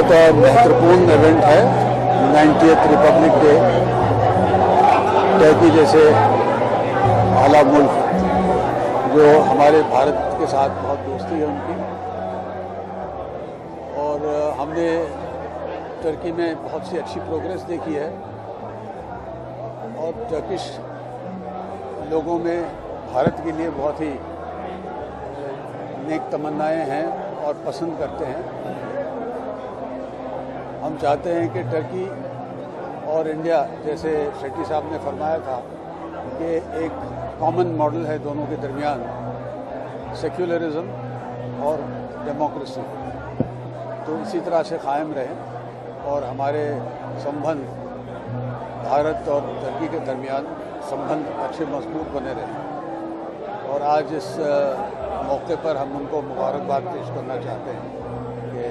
बहुत महत्वपूर्ण इवेंट है 90th रिपब्लिक डे। टर्की जैसे आला मुल्क जो हमारे भारत के साथ बहुत दोस्ती है उनकी, और हमने टर्की में बहुत सी अच्छी प्रोग्रेस देखी है और टर्किश लोगों में भारत के लिए बहुत ही नेक तमन्नाएं हैं और पसंद करते हैं। हम चाहते हैं कि टर्की और इंडिया, जैसे शेट्टी साहब ने फरमाया था कि एक कॉमन मॉडल है दोनों के दरमियान, सेक्युलरिज्म और डेमोक्रेसी, तो इसी तरह से कायम रहे और हमारे संबंध भारत और टर्की के दरमियान संबंध अच्छे मजबूत बने रहे। और आज इस मौके पर हम उनको मुबारकबाद पेश करना चाहते हैं कि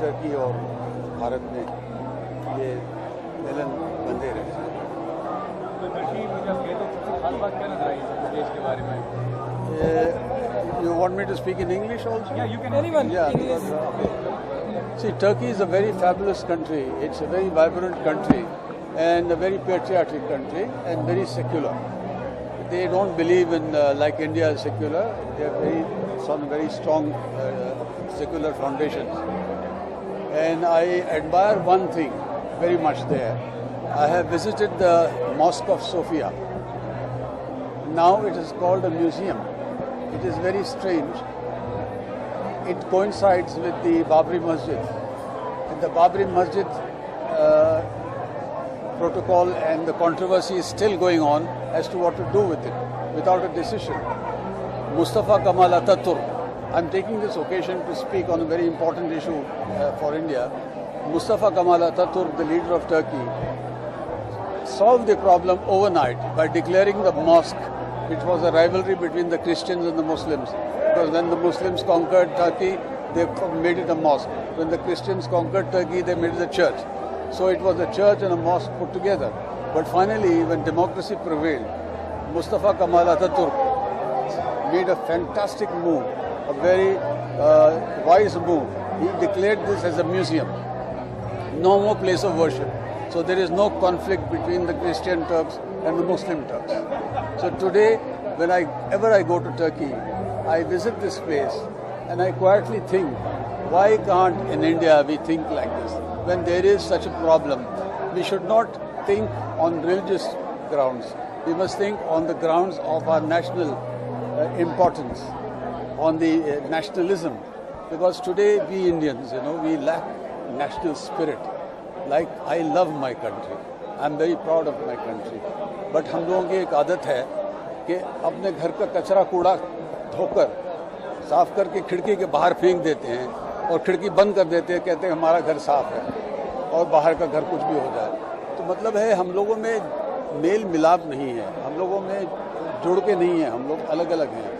टर्की और भारत में ये मिलन बंधे रहे। तो टर्की में जब गए तो सबसे खास बात क्या नजर आई देश के बारे में? You want me to speak in English also? Yeah, you can. Anyone? Yeah, because, okay. See, Turkey is a very fabulous country. It's a very vibrant country and a very patriotic country and very secular. They don't believe in like India is secular. They are on very strong secular foundations. And I admire one thing very much there. I have visited the Mosque of Sofia. Now it is called a museum. It is very strange. It coincides with the Babri Masjid. And the Babri Masjid protocol and the controversy is still going on as to what to do with it without a decision. Mustafa Kemal Atatürk, I'm taking this occasion to speak on a very important issue for India. Mustafa Kemal Atatürk, the leader of Turkey, solved the problem overnight by declaring the mosque. It was a rivalry between the Christians and the Muslims, because when the Muslims conquered Turkey, they made it a mosque. When the Christians conquered Turkey, they made it a church. So it was a church and a mosque put together. But finally, when democracy prevailed, Mustafa Kemal Atatürk made a fantastic move, a very wise move. He declared this as a museum, no more place of worship. So there is no conflict between the Christian Turks and the Muslim Turks. So today, whenever I go to Turkey, I visit this place and I quietly think, why can't in India we think like this? When there is such a problem, we should not think on religious grounds. We must think on the grounds of our national importance, on the nationalism. Because today we Indians, we lack national spirit. Like, I love my country. I'm very proud of my country. But हम लोगों की एक आदत है कि अपने घर का कचरा कूड़ा धोकर साफ करके खिड़की के बाहर फेंक देते हैं और खिड़की बंद कर देते हैं, कहते हैं हमारा घर साफ है, और बाहर का घर कुछ भी हो जाए। तो मतलब है हम लोगों में मेल मिलाप नहीं है, हम लोगों में जुड़ के नहीं है, हम लोग अलग अलग हैं।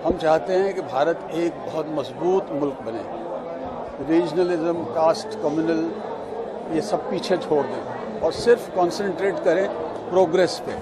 हम चाहते हैं कि भारत एक बहुत मजबूत मुल्क बने, रीजनलिज्म, कास्ट, कम्युनल, ये सब पीछे छोड़ दें और सिर्फ कंसंट्रेट करें प्रोग्रेस पे,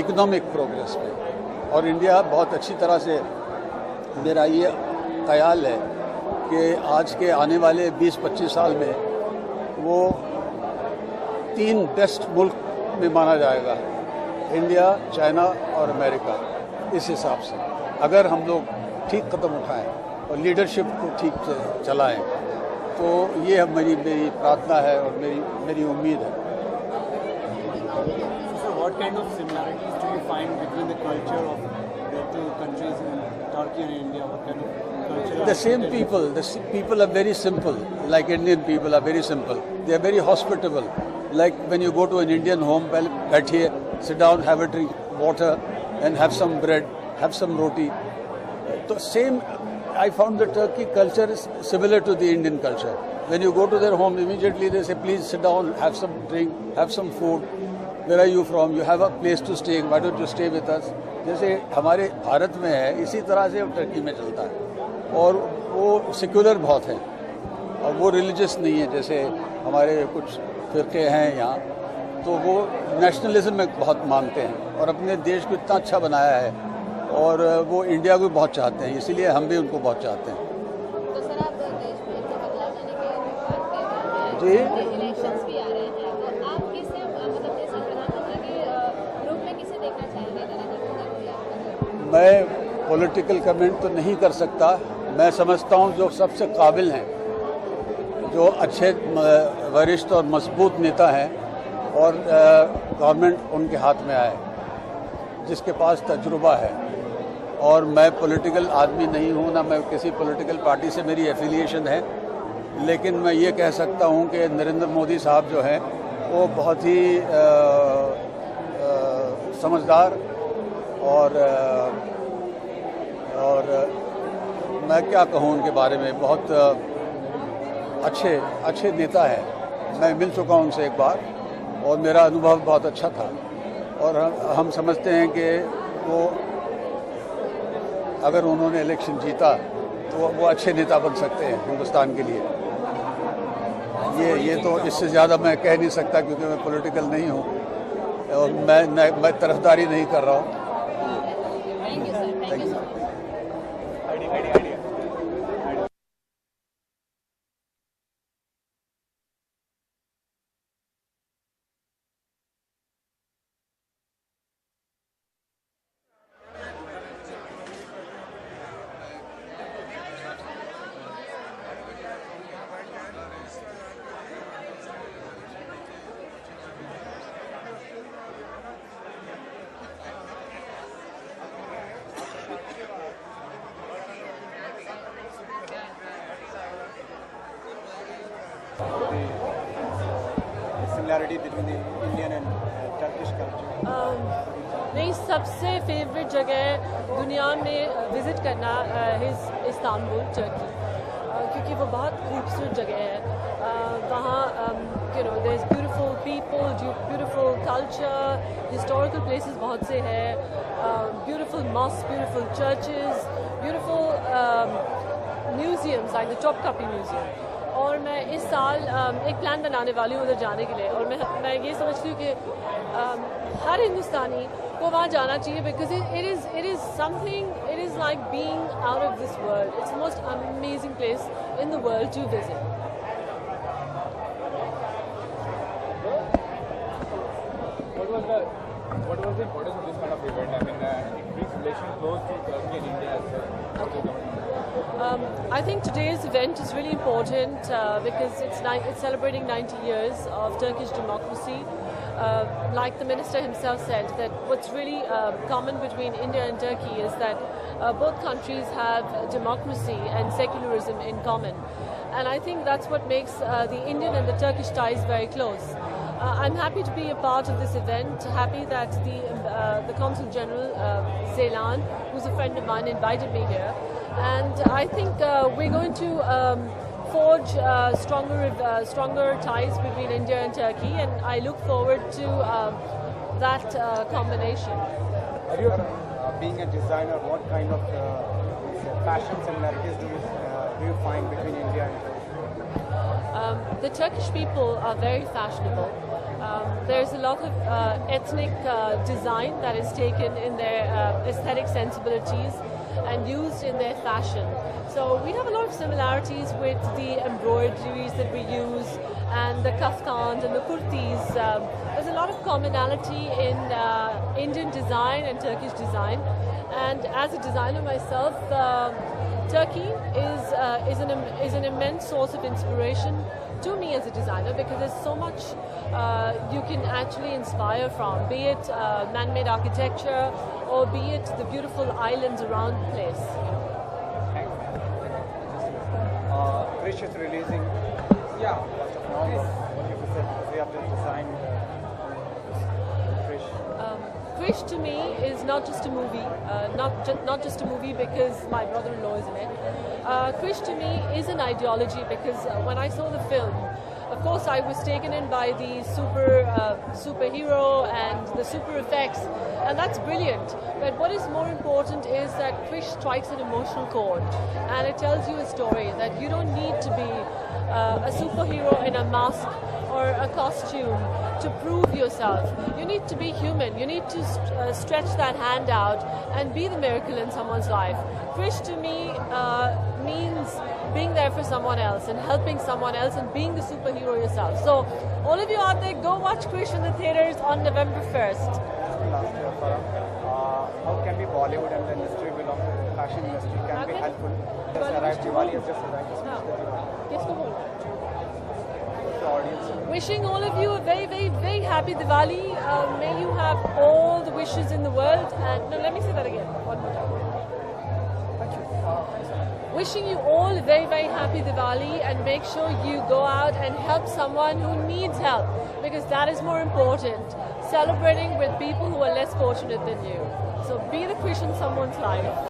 इकोनॉमिक प्रोग्रेस पे। और इंडिया बहुत अच्छी तरह से, मेरा ये ख्याल है कि आज के आने वाले 20-25 साल में वो 3 बेस्ट मुल्क में माना जाएगा, इंडिया, चाइना और अमेरिका। इस हिसाब से अगर हम लोग ठीक कदम उठाएं और लीडरशिप को ठीक से चलाएं, तो ये मेरी प्रार्थना है और मेरी उम्मीद है। So what kind of similarities do you find between the culture of the two countries, Turkey and India? What kind of culture? The same people. The people are very simple. Like Indian people are very simple. They are very hospitable. Like when you go to an Indian home, बैठिए, sit down, have a drink, water, and have some bread, have some roti. So same. I found the Turkey culture is similar to the Indian culture. When you go to their home, immediately they say, please sit down, have some drink, have some food. Where are you from? You have a place to stay. Why don't you stay with us? जैसे हमारे भारत में है, इसी तरह से Turkey में चलता है। और वो सेक्युलर बहुत है और वो रिलीजियस नहीं है, जैसे हमारे कुछ फिरके हैं यहाँ, तो वो नेशनलिज्म में बहुत मानते हैं और अपने देश को इतना अच्छा बनाया है और वो इंडिया को बहुत चाहते हैं, इसीलिए हम भी उनको बहुत चाहते हैं। तो सर, आप देश में जी इलेक्शंस भी आ रहे हैं, तो आप किसे मतलब जैसे प्रधानमंत्री के ग्रुप में किसे देखना चाहेंगे, नरेंद्र मोदी को या मैं पॉलिटिकल कमेंट तो नहीं कर सकता। मैं समझता हूँ जो सबसे काबिल हैं, जो अच्छे वरिष्ठ और मजबूत नेता हैं और गवर्नमेंट उनके हाथ में आए, जिसके पास तजुर्बा है। और मैं पॉलिटिकल आदमी नहीं हूँ, ना मैं किसी पॉलिटिकल पार्टी से मेरी एफिलिएशन है, लेकिन मैं ये कह सकता हूँ कि नरेंद्र मोदी साहब जो हैं वो बहुत ही समझदार और मैं क्या कहूँ उनके बारे में, बहुत अच्छे नेता हैं। मैं मिल चुका हूँ उनसे एक बार और मेरा अनुभव बहुत अच्छा था। और हम समझते हैं कि वो अगर उन्होंने इलेक्शन जीता तो वो अच्छे नेता बन सकते हैं हिंदुस्तान के लिए। ये तो इससे ज़्यादा मैं कह नहीं सकता, क्योंकि मैं पॉलिटिकल नहीं हूँ और मैं तरफदारी नहीं कर रहा हूँ। Thank you sir, thank you so much. The similarity between the Indian and Turkish culture. मेरी सबसे फेवरेट जगह दुनिया में विज़िट करना इज़ इस्तांबुल, टर्की, क्योंकि वो बहुत खूबसूरत जगह है। वहाँ there is beautiful people, beautiful culture, historical places बहुत से हैं, beautiful mosque, beautiful churches, beautiful museums like the Topkapi museum. और मैं इस साल एक प्लान बनाने वाली हूँ उधर जाने के लिए, और मैं ये समझती हूँ कि हर हिंदुस्तानी को वहाँ जाना चाहिए, because it is something, it is like being out of this world. It's the most amazing place in the world to visit. What was the importance of this kind of event? I mean, it brings relations close to Turkey and India as well. I think today's event is really important because it's celebrating 90 years of Turkish democracy. Like the minister himself said, that what's really common between India and Turkey is that both countries have democracy and secularism in common. And I think that's what makes the Indian and the Turkish ties very close. I'm happy to be a part of this event, happy that the Consul General, Ceylan, who's a friend of mine, invited me here. And I think we're going to forge stronger ties between India and Turkey, and I look forward to that combination. Being a designer, what kind of fashion similarities do you find between India and Turkey? The Turkish people are very fashionable. There's a lot of ethnic design that is taken in their aesthetic sensibilities and used in their fashion. So we have a lot of similarities with the embroideries that we use and the kaftans and the kurtis. There's a lot of commonality in Indian design and Turkish design. And as a designer myself, Turkey is an immense source of inspiration to me as a designer, because there's so much you can actually inspire from, be it man-made architecture or be it the beautiful islands around the place. Krish is releasing first of November. What you said, we have to design Krish. Krish to me is not just a movie, not just a movie because my brother-in-law is in it. Krish to me is an ideology, because when I saw the film, of course I was taken in by the superhero and the super effects, and that's brilliant. But what is more important is that Krish strikes an emotional chord, and it tells you a story that you don't need to be a superhero in a mask or a costume to prove yourself. You need to be human. You need to stretch that hand out and be the miracle in someone's life. Krish to me means being there for someone else and helping someone else and being the superhero yourself. So all of you out there, go watch Krish in the theatres on November 1st. Last year, how can we Bollywood and the industry belong to the fashion industry can be Okay. helpful? Just Bollywood arrived, to Diwali who? has just arrived. Just हाँ, किसको बोलना? the audience. Wishing all of you a very, very, very happy Diwali. May you have all the wishes in the world. And no, let me say that again. One more time. Wishing you all a very, very happy Diwali, and make sure you go out and help someone who needs help, because that is more important. Celebrating with people who are less fortunate than you. So be the Krish in someone's life.